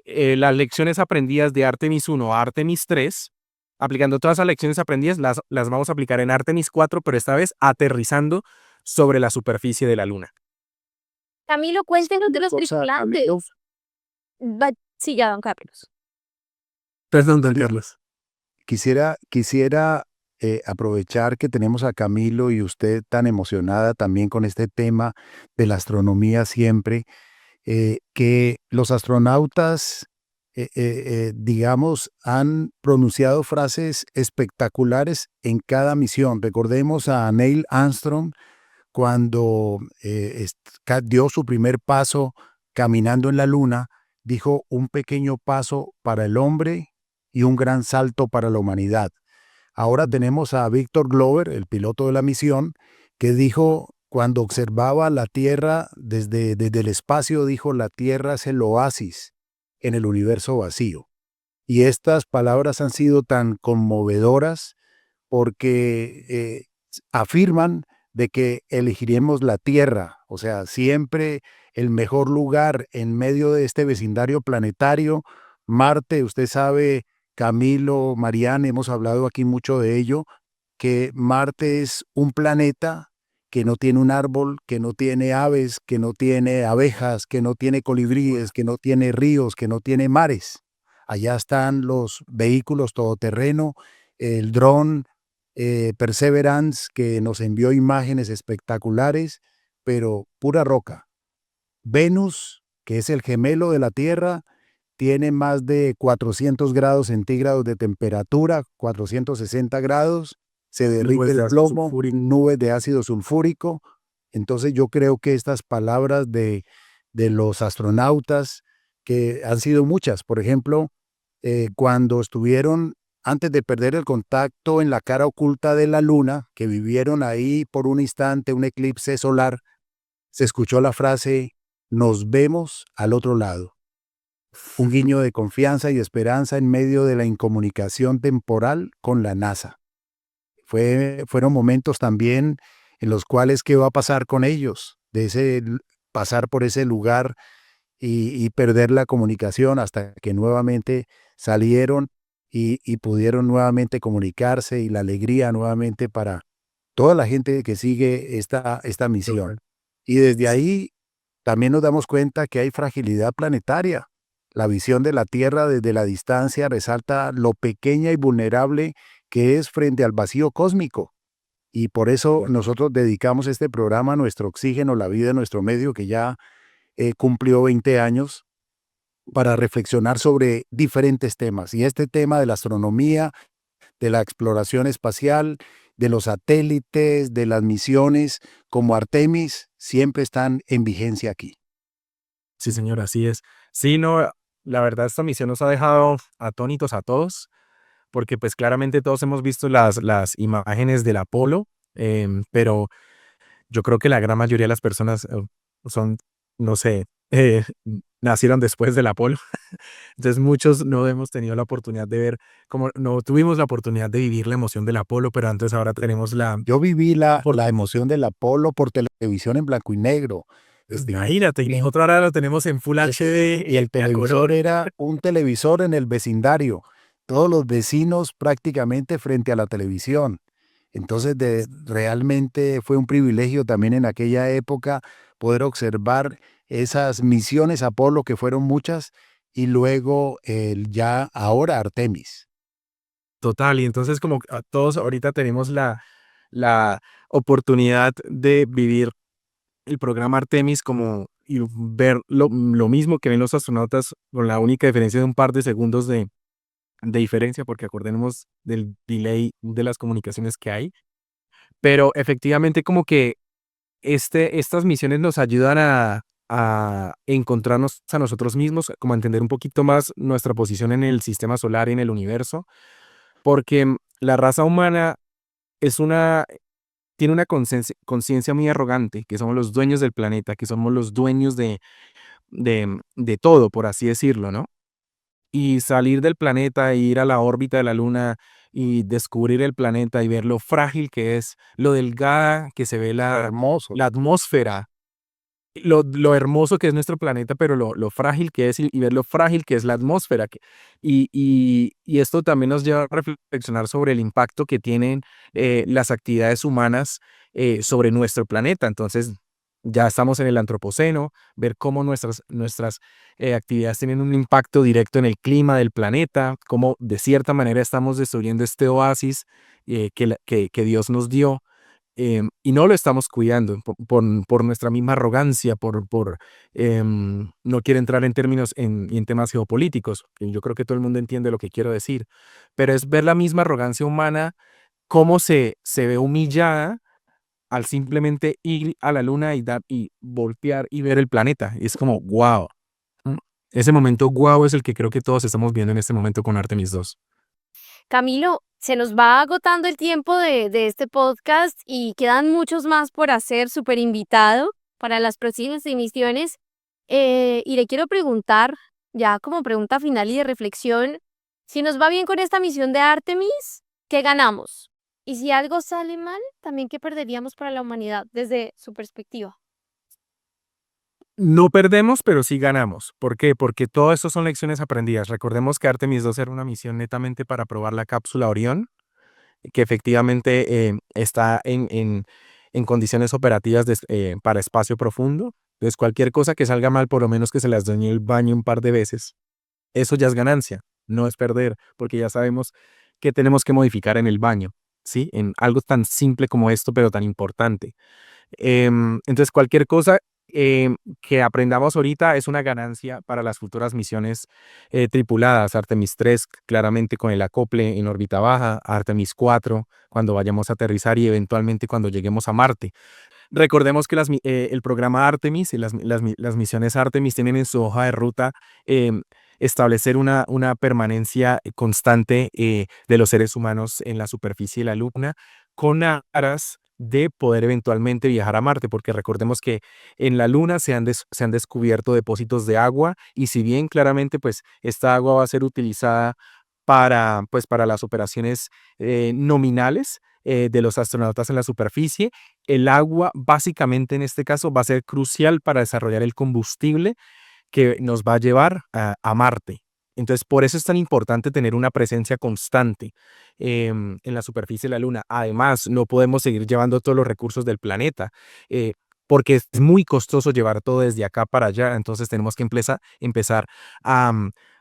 las lecciones aprendidas de Artemis 1 a Artemis 3, aplicando todas las lecciones aprendidas, las vamos a aplicar en Artemis 4, pero esta vez aterrizando sobre la superficie de la Luna. Camilo, cuéntenos de los tripulantes. Siga, don Carlos. Perdón, don Carlos. Quisiera aprovechar que tenemos a Camilo y usted tan emocionada también con este tema de la astronomía siempre, que los astronautas, digamos, han pronunciado frases espectaculares en cada misión. Recordemos a Neil Armstrong cuando dio su primer paso caminando en la Luna, dijo: un pequeño paso para el hombre y un gran salto para la humanidad. Ahora tenemos a Victor Glover, el piloto de la misión, que dijo, cuando observaba la Tierra desde el espacio, dijo: la Tierra es el oasis en el universo vacío. Y estas palabras han sido tan conmovedoras porque afirman de que elegiremos la Tierra, o sea, siempre el mejor lugar en medio de este vecindario planetario. Marte, usted sabe, Camilo, Marianne, hemos hablado aquí mucho de ello, que Marte es un planeta que no tiene un árbol, que no tiene aves, que no tiene abejas, que no tiene colibríes, que no tiene ríos, que no tiene mares. Allá están los vehículos todoterreno, el dron Perseverance, que nos envió imágenes espectaculares, pero pura roca. Venus, que es el gemelo de la Tierra, tiene más de 400 grados centígrados de temperatura, 460 grados, se derrite el plomo, nubes de ácido sulfúrico. Entonces yo creo que estas palabras de de los astronautas, que han sido muchas. Por ejemplo, cuando estuvieron, antes de perder el contacto en la cara oculta de la Luna, que vivieron ahí por un instante un eclipse solar, se escuchó la frase, nos vemos al otro lado. Un guiño de confianza y esperanza en medio de la incomunicación temporal con la NASA. Fueron momentos también en los cuales qué va a pasar con ellos, pasar por ese lugar y perder la comunicación hasta que nuevamente salieron y pudieron nuevamente comunicarse, y la alegría nuevamente para toda la gente que sigue esta misión. Y desde ahí también nos damos cuenta que hay fragilidad planetaria. La visión de la Tierra desde la distancia resalta lo pequeña y vulnerable que es frente al vacío cósmico. Y por eso nosotros dedicamos este programa a Nuestro Oxígeno, la vida en nuestro medio, que ya cumplió 20 años, para reflexionar sobre diferentes temas. Y este tema de la astronomía, de la exploración espacial, de los satélites, de las misiones como Artemis, siempre están en vigencia aquí. Sí, señor, así es. Sí, no, la verdad esta misión nos ha dejado atónitos a todos, porque pues claramente todos hemos visto las imágenes del Apolo, pero yo creo que la gran mayoría de las personas son, no sé, nacieron después del Apolo. Entonces muchos no hemos tenido la oportunidad de ver, como no tuvimos la oportunidad de vivir la emoción del Apolo, pero antes ahora tenemos Yo viví la emoción del Apolo por televisión en blanco y negro. Imagínate, y nosotros ahora lo tenemos en Full HD Y el televisor era un televisor en el vecindario. Todos los vecinos prácticamente frente a la televisión. Entonces, realmente fue un privilegio también en aquella época poder observar esas misiones Apolo, que fueron muchas, y luego ya ahora Artemis. total. Y entonces como a todos ahorita tenemos la oportunidad de vivir el programa Artemis como y ver lo mismo que ven los astronautas, con la única diferencia de un par de segundos de diferencia, porque acordémonos del delay de las comunicaciones que hay. Pero efectivamente como que estas misiones nos ayudan a encontrarnos a nosotros mismos, como a entender un poquito más nuestra posición en el sistema solar y en el universo, porque la raza humana tiene una conciencia muy arrogante, que somos los dueños del planeta, que somos los dueños de todo, por así decirlo, ¿no? Y salir del planeta e ir a la órbita de la Luna y descubrir el planeta y ver lo frágil que es, lo delgada que se ve Hermoso. la atmósfera, lo hermoso que es nuestro planeta, pero lo frágil que es y ver lo frágil que es la atmósfera. Y esto también nos lleva a reflexionar sobre el impacto que tienen las actividades humanas sobre nuestro planeta. Entonces, ya estamos en el antropoceno, ver cómo nuestras actividades tienen un impacto directo en el clima del planeta, cómo de cierta manera estamos destruyendo este oasis que Dios nos dio. Y no lo estamos cuidando por nuestra misma arrogancia, no quiero entrar en términos en temas geopolíticos, que yo creo que todo el mundo entiende lo que quiero decir, pero es ver la misma arrogancia humana, cómo se ve humillada al simplemente ir a la luna y voltear y ver el planeta. Y es como, wow. Ese momento wow es el que creo que todos estamos viendo en este momento con Artemis 2. Camilo, se nos va agotando el tiempo de este podcast y quedan muchos más por hacer, súper invitado para las próximas emisiones. Y le quiero preguntar, ya como pregunta final y de reflexión, si nos va bien con esta misión de Artemis, ¿qué ganamos? Y si algo sale mal, también ¿qué perderíamos para la humanidad desde su perspectiva? No perdemos, pero sí ganamos. ¿Por qué? Porque todo esto son lecciones aprendidas. Recordemos que Artemis 2 era una misión netamente para probar la cápsula Orión, que efectivamente está en condiciones operativas para espacio profundo. Entonces, cualquier cosa que salga mal, por lo menos que se las dañe el baño un par de veces, eso ya es ganancia, no es perder, porque ya sabemos qué tenemos que modificar en el baño, ¿sí? En algo tan simple como esto, pero tan importante. Entonces, cualquier cosa que aprendamos ahorita es una ganancia para las futuras misiones tripuladas. Artemis 3, claramente con el acople en órbita baja. Artemis 4, cuando vayamos a aterrizar y eventualmente cuando lleguemos a Marte. Recordemos que el programa Artemis y las misiones Artemis tienen en su hoja de ruta establecer una permanencia constante de los seres humanos en la superficie de la Luna con aras de poder eventualmente viajar a Marte, porque recordemos que en la Luna se han descubierto depósitos de agua y si bien claramente pues esta agua va a ser utilizada para las operaciones nominales de los astronautas en la superficie, el agua básicamente en este caso va a ser crucial para desarrollar el combustible que nos va a llevar a Marte. Entonces, por eso es tan importante tener una presencia constante en la superficie de la Luna. Además, no podemos seguir llevando todos los recursos del planeta, porque es muy costoso llevar todo desde acá para allá. Entonces, tenemos que empezar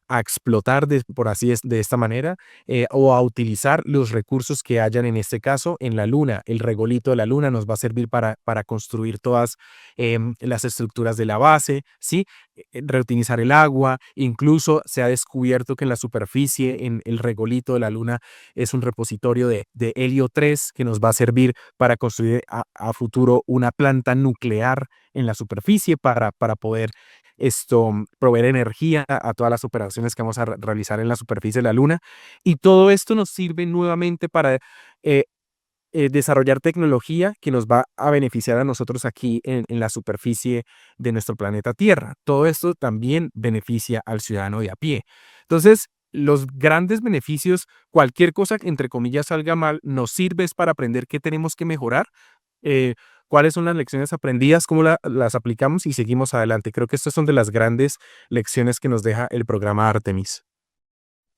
a explotar, de esta manera, o a utilizar los recursos que hayan en este caso en la Luna. El regolito de la Luna nos va a servir para construir todas las estructuras de la base, ¿sí? Reutilizar el agua, incluso se ha descubierto que en la superficie, en el regolito de la Luna, es un repositorio de helio 3 que nos va a servir para construir a futuro una planta nuclear en la superficie para poder proveer energía a todas las operaciones que vamos a realizar en la superficie de la Luna. Y todo esto nos sirve nuevamente para desarrollar tecnología que nos va a beneficiar a nosotros aquí en la superficie de nuestro planeta Tierra. Todo esto también beneficia al ciudadano de a pie. Entonces, los grandes beneficios, cualquier cosa que entre comillas salga mal, nos sirve es para aprender qué tenemos que mejorar, cuáles son las lecciones aprendidas, cómo las aplicamos y seguimos adelante. Creo que estas son de las grandes lecciones que nos deja el programa Artemis.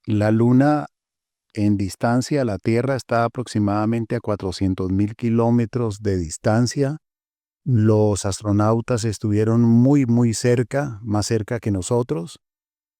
La Luna en distancia a la Tierra está aproximadamente a 400.000 kilómetros de distancia. Los astronautas estuvieron muy, muy cerca, más cerca que nosotros,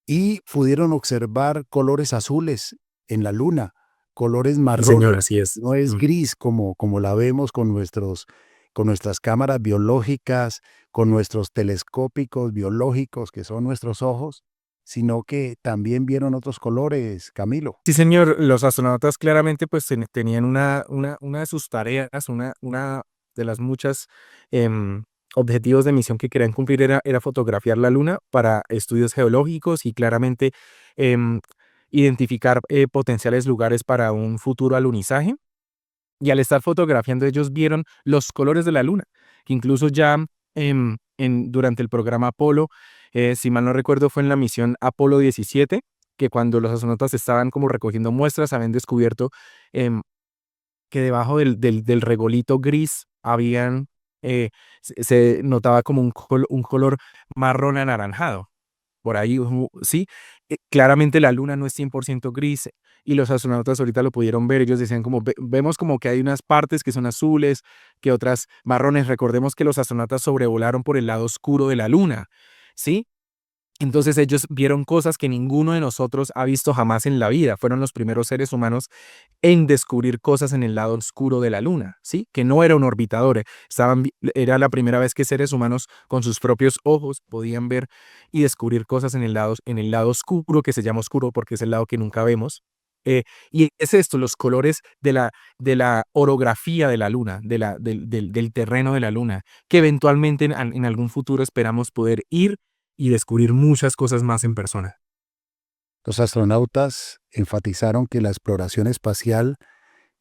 y pudieron observar colores azules en la Luna, colores Sí, marrones. señor, así es. No es gris como la vemos con nuestras cámaras biológicas, con nuestros telescópicos biológicos, que son nuestros ojos, sino que también vieron otros colores, Camilo. Sí, señor, los astronautas claramente pues tenían una de sus tareas, una de las muchas objetivos de misión que querían cumplir era fotografiar la Luna para estudios geológicos y claramente identificar potenciales lugares para un futuro alunizaje. Y al estar fotografiando ellos vieron los colores de la Luna, que incluso ya durante el programa Apolo, si mal no recuerdo fue en la misión Apolo 17, que cuando los astronautas estaban como recogiendo muestras, habían descubierto que debajo del regolito gris se notaba como un color marrón anaranjado. Por ahí, sí, claramente la Luna no es 100% gris y los astronautas ahorita lo pudieron ver. Ellos decían como, vemos como que hay unas partes que son azules, que otras marrones. Recordemos que los astronautas sobrevolaron por el lado oscuro de la Luna, ¿sí? Entonces ellos vieron cosas que ninguno de nosotros ha visto jamás en la vida. Fueron los primeros seres humanos en descubrir cosas en el lado oscuro de la Luna, ¿sí? Que no era un orbitador. Era la primera vez que seres humanos con sus propios ojos podían ver y descubrir cosas en el lado oscuro, que se llama oscuro porque es el lado que nunca vemos. Y es esto, los colores de la orografía de la Luna, del terreno de la Luna, que eventualmente en algún futuro esperamos poder ir y descubrir muchas cosas más en persona. Los astronautas enfatizaron que la exploración espacial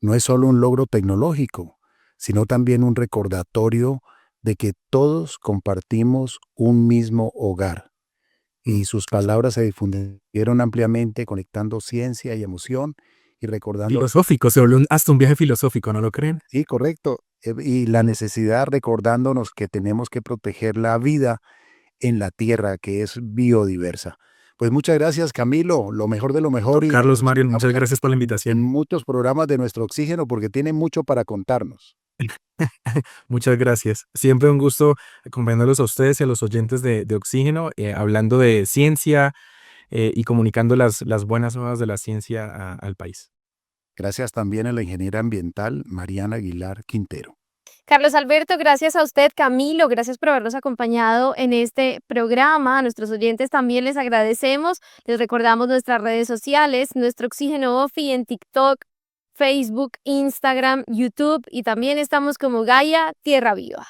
no es solo un logro tecnológico, sino también un recordatorio de que todos compartimos un mismo hogar. Y sus palabras se difundieron ampliamente, conectando ciencia y emoción y recordando... Filosófico, se volvió hasta un viaje filosófico, ¿no lo creen? Sí, correcto. Y la necesidad recordándonos que tenemos que proteger la vida en la Tierra, que es biodiversa. Pues muchas gracias, Camilo. Lo mejor de lo mejor. Carlos Mario, muchas gracias por la En invitación. muchos programas de Nuestro Oxígeno, porque tiene mucho para contarnos. Muchas gracias. Siempre un gusto acompañándolos a ustedes y a los oyentes de Oxígeno, hablando de ciencia y comunicando las buenas nuevas de la ciencia al país. Gracias también a la ingeniera ambiental Mariana Aguilar Quintero. Carlos Alberto, gracias a usted. Camilo, gracias por habernos acompañado en este programa. A nuestros oyentes también les agradecemos. Les recordamos nuestras redes sociales, Nuestro Oxígeno Ofi en TikTok, Facebook, Instagram, YouTube y también estamos como Gaia Tierra Viva.